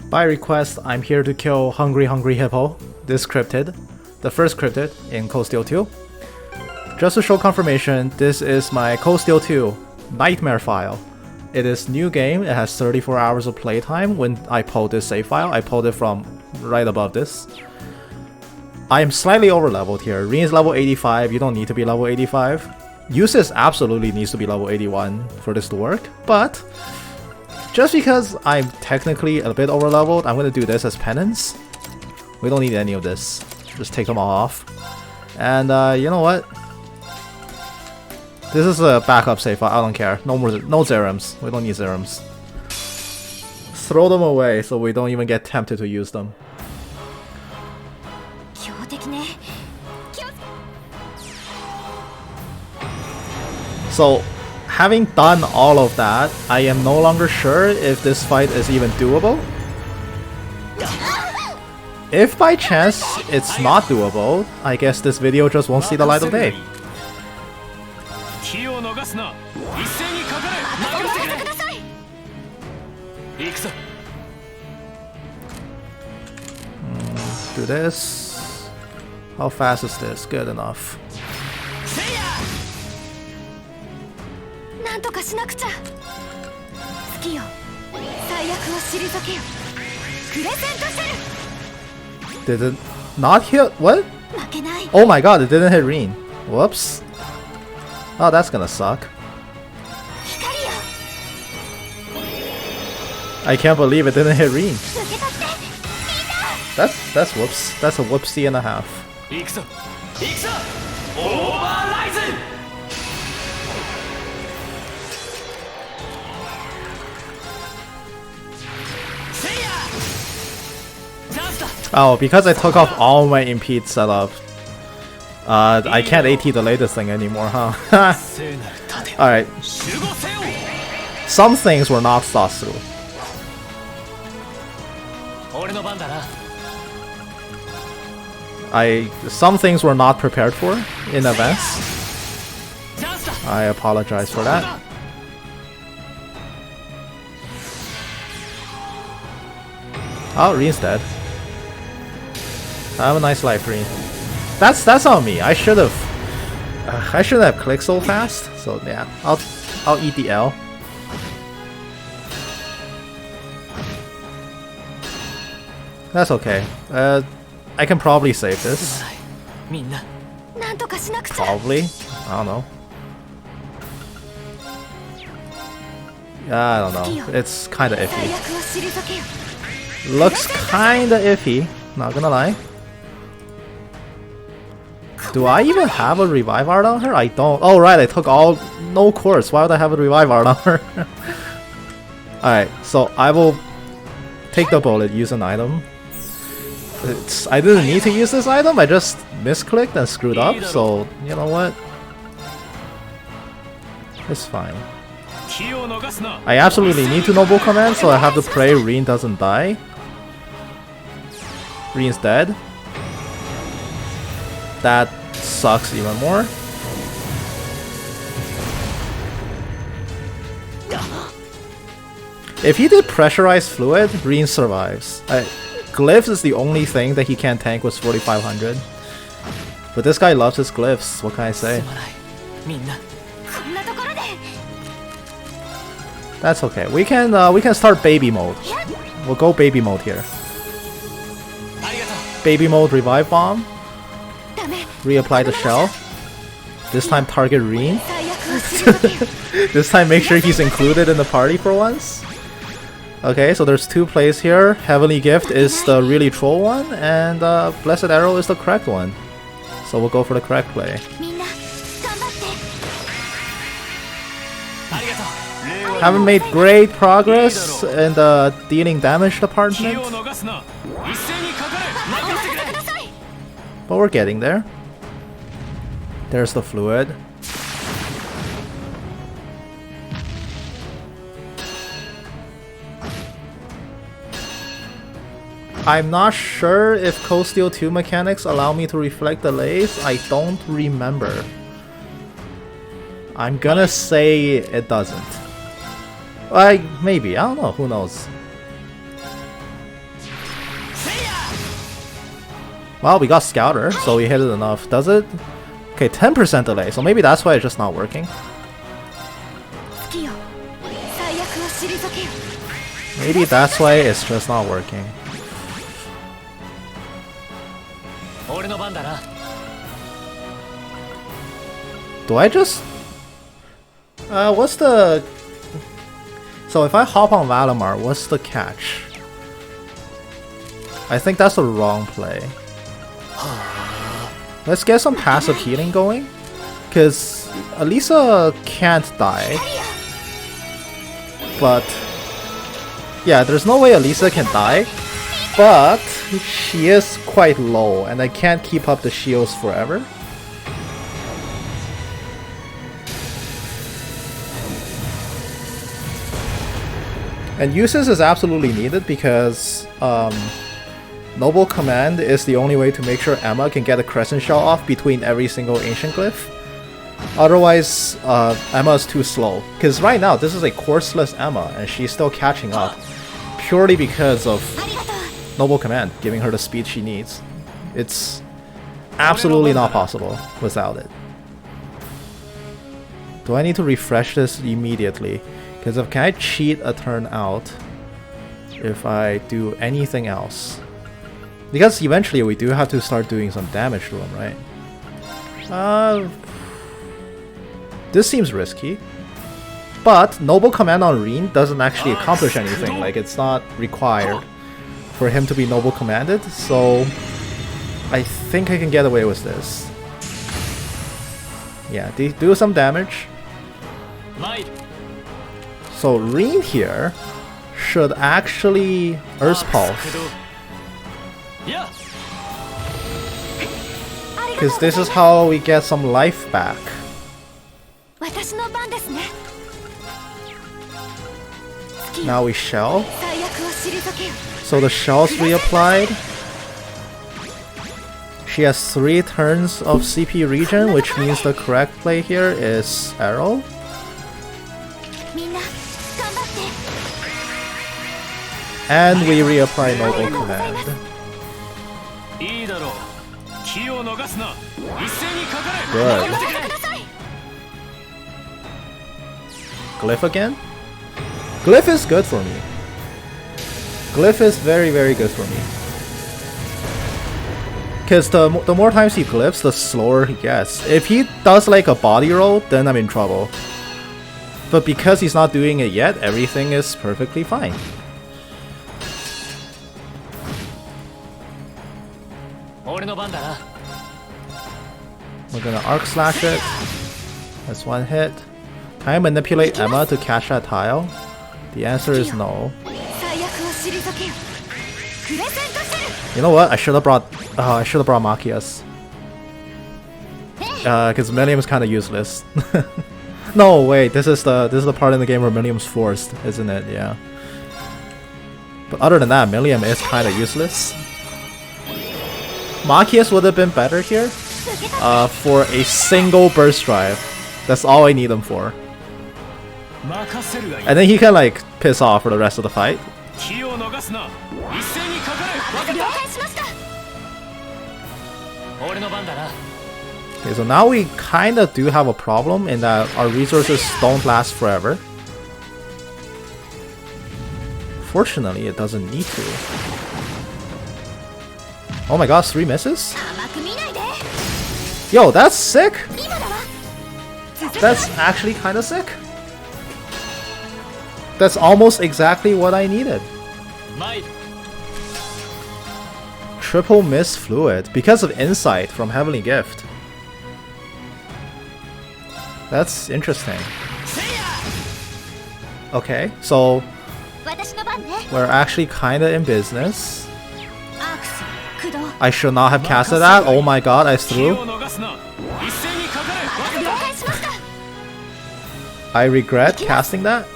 By request, I'm here to kill Hungry Hippo, this cryptid, the first cryptid in Cold Steel 2. Just to show confirmation, this is my Cold Steel 2 Nightmare file. It is new game, it has 34 hours of playtime. When I pulled this save file, I pulled it from right above this. I am slightly over leveled here. Rin is level 85, you don't need to be level 85. Usis absolutely needs to be level 81 for this to work, but just because I'm technically a bit over leveled, I'm gonna do this as penance. We don't need any of this. Just take them all off. And you know what? This is a backup save file, I don't care. No zerums. We don't need zerums. Throw them away so we don't even get tempted to use them. So, having done all of that, I am no longer sure if this fight is even doable. If by chance it's not doable, I guess this video just won't see the light of day. Do this. How fast is this? Good enough. Did it not hit? What? Oh my god, it didn't hit Rin. Whoops. Oh, that's gonna suck. I can't believe it didn't hit Rin. That's whoops. That's a whoopsie and a half. Oh, because I took off all my impede setup, I can't AT delay this thing anymore, huh? Alright. Some things were not thought through. Some things were not prepared for in advance. I apologize for that. Oh, Rin's dead. Have a nice life, Rin. That's on me. I should have clicked so fast. So yeah, I'll eat the L. That's okay. I can probably save this. Probably. I don't know. I don't know. It's kinda iffy. Looks kinda iffy. Not gonna lie. Do I even have a revive art on her? I don't. Oh right, I took all no Quartz. Why would I have a revive art on her? Alright, so I will take the bullet, use an item. I didn't need to use this item, I just misclicked and screwed up, so you know what? It's fine. I absolutely need to noble command, so I have to pray Rin doesn't die. Rin's dead. That sucks even more. If he did pressurized fluid, Rin survives. Glyphs is the only thing that he can't tank with 4500. But this guy loves his glyphs, what can I say? That's okay. We can start baby mode. We'll go baby mode here. Baby mode, revive bomb. Reapply the shell. This time target Rin. This time make sure he's included in the party for once. Okay, so there's two plays here. Heavenly Gift is the really troll one, and Blessed Arrow is the correct one. So we'll go for the correct play. Haven't made great progress in the dealing damage department, but we're getting there. There's the fluid. I'm not sure if Cold Steel 2 mechanics allow me to reflect delays. I don't remember. I'm gonna say it doesn't. Maybe, I don't know, who knows. Well, we got Scouter, so we hit it enough. Does it? Okay, 10% delay, so maybe that's why it's just not working. Maybe that's why it's just not working. Do I just... what's the... So if I hop on Valimar, what's the catch? I think that's the wrong play. Let's get some passive healing going, because Alisa can't die. But yeah, there's no way Alisa can die, but she is quite low and I can't keep up the shields forever. And Uses is absolutely needed because Noble Command is the only way to make sure Emma can get a Crescent Shell off between every single Ancient Glyph. Otherwise, Emma's too slow. Because right now, this is a Quartz-less Emma, and she's still catching up. Purely because of Noble Command, giving her the speed she needs. It's absolutely not possible without it. Do I need to refresh this immediately? Because can I cheat a turn out if I do anything else? Because eventually we do have to start doing some damage to him, right? This seems risky. But Noble Command on Reen doesn't actually accomplish anything. Like, it's not required for him to be Noble Commanded. So I think I can get away with this. Yeah, do some damage. So Reen here should actually Earth Pulse. Because this is how we get some life back. Now we shell. So the shell's reapplied. She has 3 turns of CP regen, which means the correct play here is arrow. And we reapply Noble Command. Good. Glyph again? Glyph is good for me. Glyph is very, very good for me. Because the more times he glyphs, the slower he gets. If he does like a body roll, then I'm in trouble. But because he's not doing it yet, everything is perfectly fine. We're gonna Arc Slash it. That's 1 hit. Can I manipulate Emma to catch that tile? The answer is no. You know what? I should have brought Machias. Because Millennium is kind of useless. No, wait. This is the part in the game where Millennium's forced, isn't it? Yeah. But other than that, Millennium is kind of useless. Machias would have been better here. For a single burst drive. That's all I need him for. And then he can like piss off for the rest of the fight. Okay, so now we kind of do have a problem in that our resources don't last forever. Fortunately, it doesn't need to. Oh my gosh, 3 misses? Yo, that's sick! That's actually kind of sick. That's almost exactly what I needed. Triple miss fluid because of insight from Heavenly Gift. That's interesting. Okay, so we're actually kinda in business. I should not have casted that. Oh my god, I threw. I regret casting that.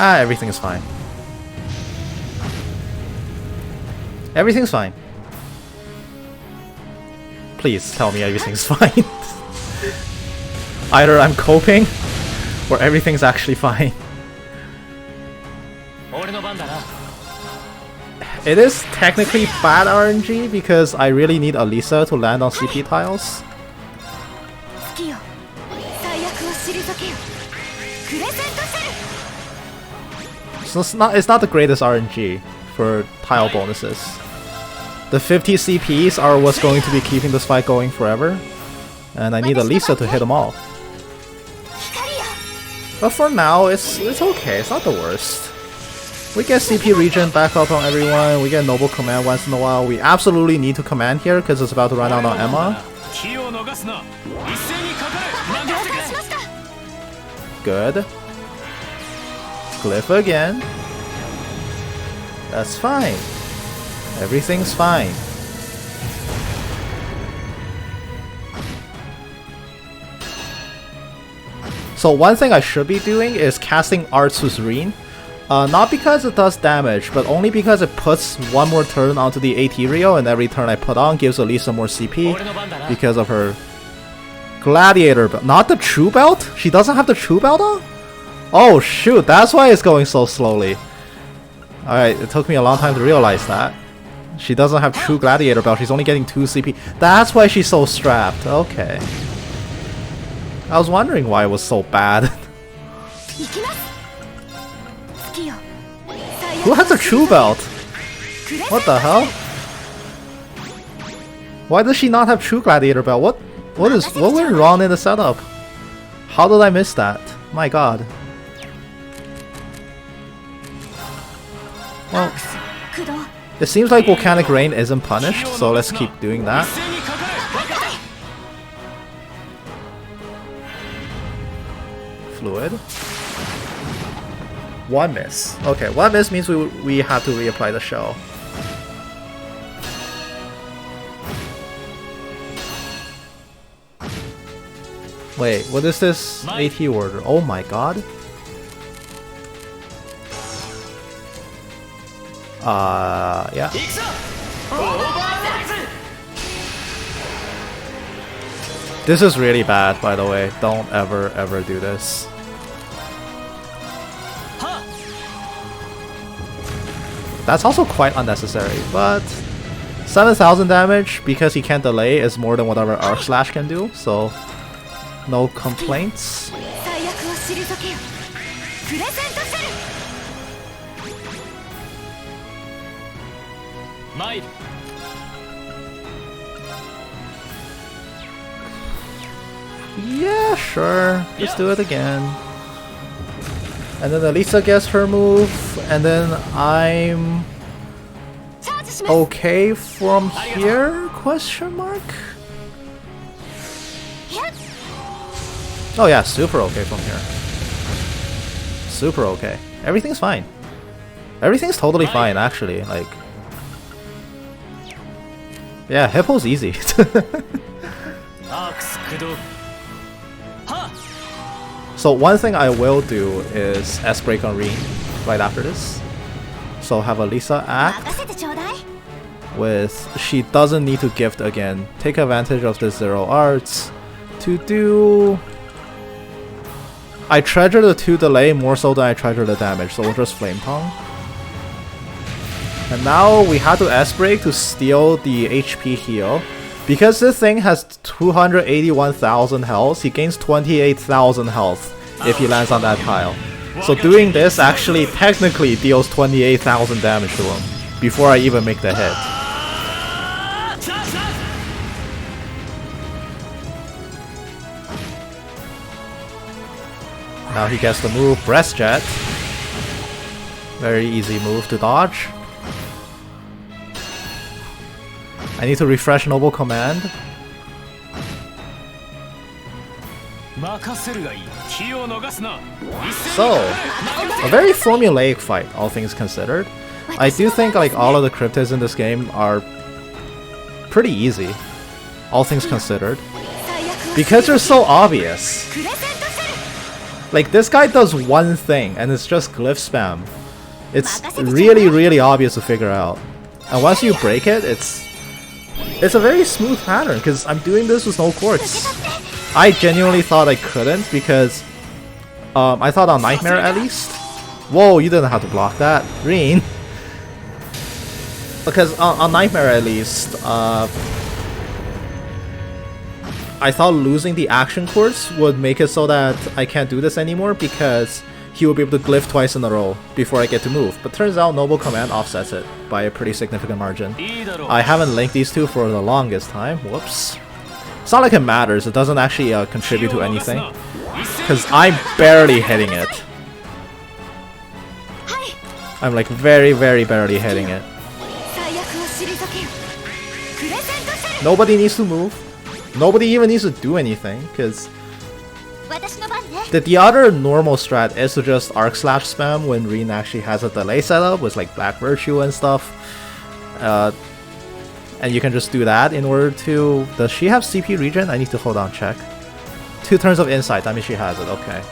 Ah, everything is fine. Everything's fine. Please tell me everything's fine. Either I'm coping, or everything's actually fine. It is technically bad RNG because I really need Alisa to land on CP tiles. So it's not the greatest RNG for tile bonuses. The 50 CPs are what's going to be keeping this fight going forever, and I need Alisa to hit them all. But for now, it's okay. It's not the worst. We get CP regen back up on everyone. We get noble command once in a while. We absolutely need to command here because it's about to run out on Emma. Good. Glyph again. That's fine. Everything's fine. So one thing I should be doing is casting Artsus Reen. Not because it does damage, but only because it puts one more turn onto the AT Rio, and every turn I put on gives Alisa more CP because of her Gladiator belt. Not the True Belt? She doesn't have the True Belt on? Oh shoot, that's why it's going so slowly. Alright, it took me a long time to realize that. She doesn't have true Gladiator belt, she's only getting 2 CP. That's why she's so strapped, okay. I was wondering why it was so bad. Who has a true belt? What the hell? Why does she not have true Gladiator belt? What went wrong in the setup? How did I miss that? My god. Well, it seems like Volcanic Rain isn't punished, so let's keep doing that. Fluid. One miss. Okay, one miss means we have to reapply the shell. Wait, what is this AT order? Oh my god. Yeah. This is really bad, by the way. Don't ever do this. That's also quite unnecessary, but 7,000 damage because he can't delay is more than whatever Arc Slash can do, so no complaints. Yeah, sure. Let's do it again. And then Alisa gets her move, and then I'm okay from here? Question mark? Oh yeah, super okay from here. Super okay. Everything's fine. Everything's totally fine, actually. Like, yeah, Hippo's easy. So one thing I will do is S-Break on Reen right after this. So have Alisa act with, she doesn't need to gift again. Take advantage of the 0 arts to do... I treasure the 2 delay more so than I treasure the damage, so we'll just Flame Tongue. And now we have to S-Break to steal the HP heal. Because this thing has 281,000 health, he gains 28,000 health if he lands on that tile. So doing this actually technically deals 28,000 damage to him before I even make the hit. Now he gets the move Breast Jet. Very easy move to dodge. I need to refresh Noble Command. So, a very formulaic fight, all things considered. I do think like all of the cryptids in this game are pretty easy, all things considered. Because they're so obvious. Like, this guy does one thing, and it's just glyph spam. It's really obvious to figure out. And once you break it, it's It's a very smooth pattern because I'm doing this with no quartz. I genuinely thought I couldn't because I thought on Nightmare at least. Whoa, you didn't have to block that, Green. Because on Nightmare at least, I thought losing the action quartz would make it so that I can't do this anymore because he will be able to glyph twice in a row before I get to move. But turns out Noble Command offsets it by a pretty significant margin. I haven't linked these two for the longest time. Whoops. It's not like it matters. It doesn't actually contribute to anything. Because I'm barely hitting it. I'm like very barely hitting it. Nobody needs to move. Nobody even needs to do anything, because the other normal strat is to just arc slash spam when Rin actually has a delay setup with like Black Virtue and stuff. And you can just do that in order to... Does she have CP regen? I need to hold on, check. 2 turns of insight, I mean she has it, okay.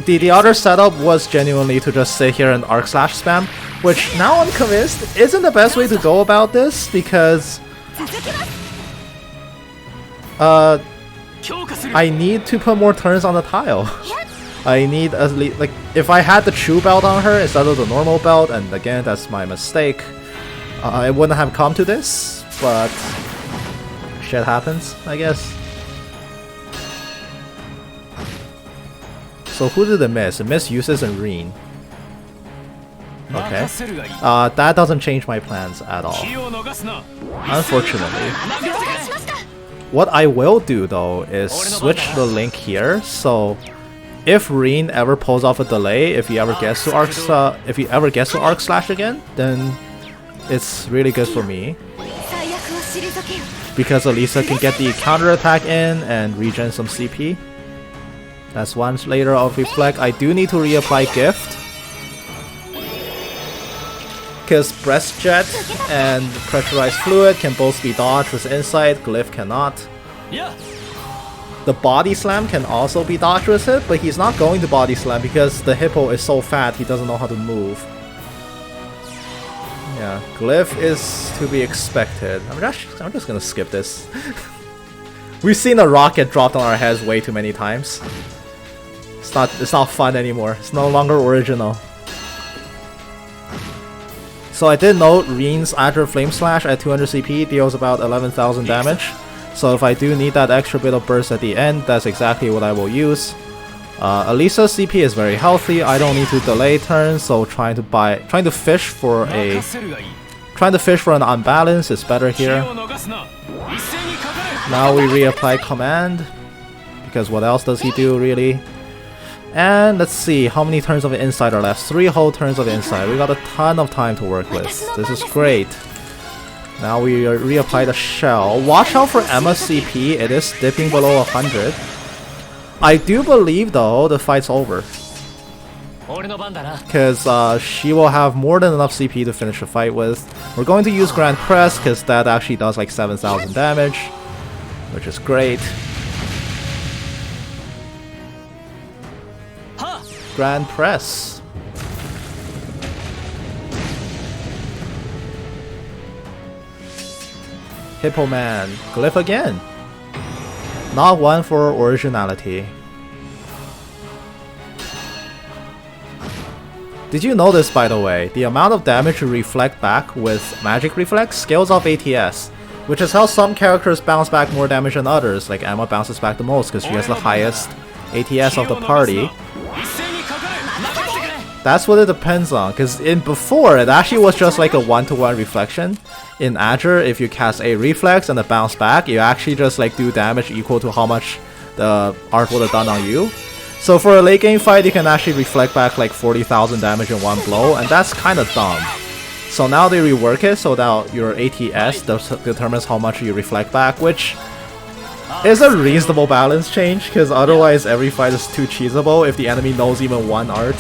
The other setup was genuinely to just sit here and arc slash spam, which now I'm convinced isn't the best way to go about this, because I need to put more turns on the tile. I need at least, like, if I had the true belt on her instead of the normal belt, and again that's my mistake, I wouldn't have come to this, but shit happens, I guess. So who did it miss? It missed Uses and Reen. Okay. That doesn't change my plans at all, unfortunately. What I will do though is switch the link here, so if Reen ever pulls off a delay, if he ever gets to arc slash again, then it's really good for me. Because Alisa can get the counter attack in and regen some CP. That's one layer of reflect. I do need to reapply gift, because breast jet and pressurized fluid can both be dodged with insight. Glyph cannot. The body slam can also be dodged with it, but he's not going to body slam because the hippo is so fat he doesn't know how to move. Yeah, Glyph is to be expected. I'm just gonna skip this. We've seen a rocket dropped on our heads way too many times. It's not fun anymore. It's no longer original. So I did note Reen's Azure Flame Slash at 200 CP deals about 11,000 damage. So if I do need that extra bit of burst at the end, that's exactly what I will use. Alisa's CP is very healthy. I don't need to delay turns, so trying to fish for an unbalance is better here. Now we reapply command, because what else does he do really? And let's see, how many turns of insight are left? 3 whole turns of insight. We got a ton of time to work with. This is great. Now we reapply the shell. Watch out for Emma's CP. It is dipping below 100. I do believe though the fight's over, because she will have more than enough CP to finish the fight with. We're going to use Grand Press because that actually does like 7,000 damage, which is great. Grand Press. Hippo Man. Glyph again. Not one for originality. Did you notice, by the way, the amount of damage you reflect back with Magic Reflex scales off ATS, which is how some characters bounce back more damage than others, like Emma bounces back the most because she has the highest ATS of the party. That's what it depends on, because in before it actually was just like a 1-to-1 reflection. In Azure, if you cast a reflex and a bounce back, you actually just like do damage equal to how much the art would have done on you. So for a late game fight, you can actually reflect back like 40,000 damage in one blow, and that's kind of dumb. So now they rework it so that your ATS determines how much you reflect back, which is a reasonable balance change, because otherwise every fight is too cheesable if the enemy knows even one art.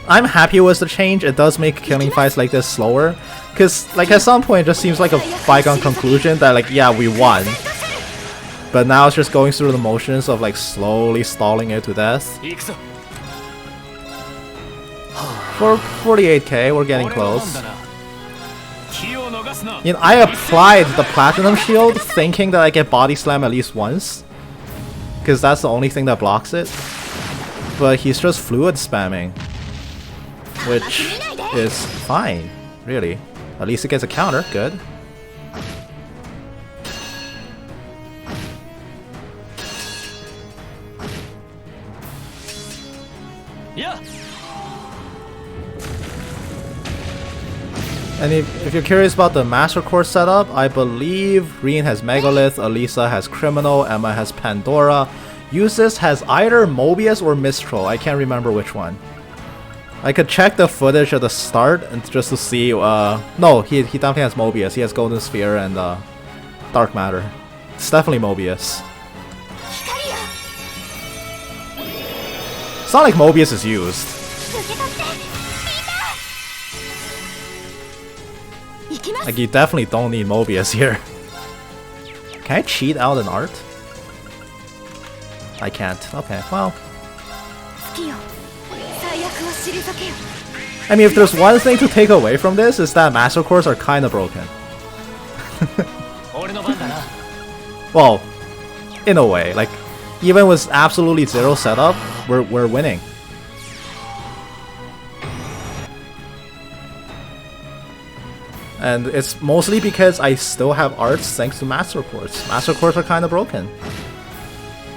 I'm happy with the change. It does make killing fights like this slower, because like at some point it just seems like a bygone conclusion that like, yeah, we won, but now it's just going through the motions of like slowly stalling it to death. For 48k, we're getting close. You know, I applied the Platinum Shield thinking that I get Body Slam at least once, because that's the only thing that blocks it. But he's just fluid spamming, which is fine, really. At least it gets a counter, good. Yeah. And if you're curious about the Master Course setup, I believe Rin has Megalith, Alisa has Criminal, Emma has Pandora, Eustace has either Mobius or Mistral, I can't remember which one. I could check the footage at the start and just to see, no, he definitely has Mobius, he has Golden Sphere and Dark Matter. It's definitely Mobius. It's not like Mobius is used. Like, you definitely don't need Mobius here. Can I cheat out an art? I can't. Okay, well. I mean, if there's one thing to take away from this, is that Master Cores are kinda broken. Well, in a way. Like, even with absolutely zero setup, we're winning. And it's mostly because I still have arts thanks to Master Cores. Master Cores are kinda broken.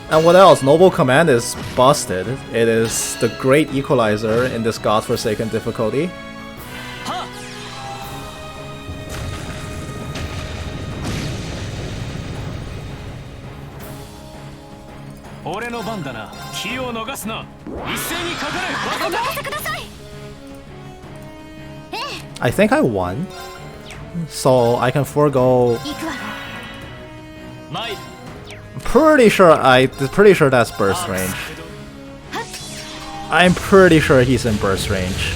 And what else? Noble Command is busted. It is the great equalizer in this godforsaken difficulty. I think I won, so I can forego. Pretty sure that's burst range. I'm pretty sure he's in burst range.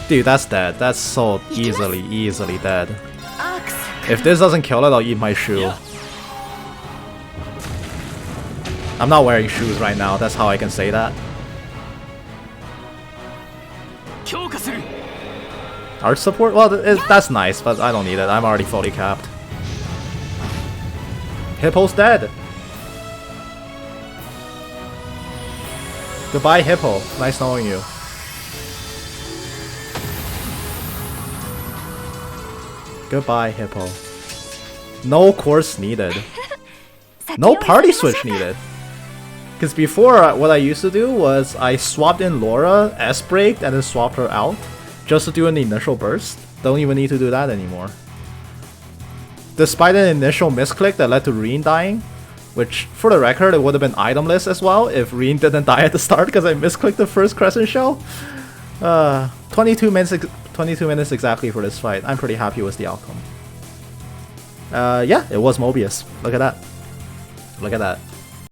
Dude, that's dead. That's so easily dead. If this doesn't kill it, I'll eat my shoe. I'm not wearing shoes right now, that's how I can say that. Art support? Well, that's nice, but I don't need it. I'm already fully capped. Hippo's dead. Goodbye, Hippo. Nice knowing you. Goodbye, Hippo. No course needed. No party switch needed. Because before, what I used to do was I swapped in Laura, S-braked, and then swapped her out just to do an initial burst. Don't even need to do that anymore. Despite an initial misclick that led to Rin dying, which, for the record, it would have been itemless as well if Rin didn't die at the start because I misclicked the first Crescent Shell. 22 minutes exactly for this fight. I'm pretty happy with the outcome. Yeah, it was Mobius. Look at that. Look at that.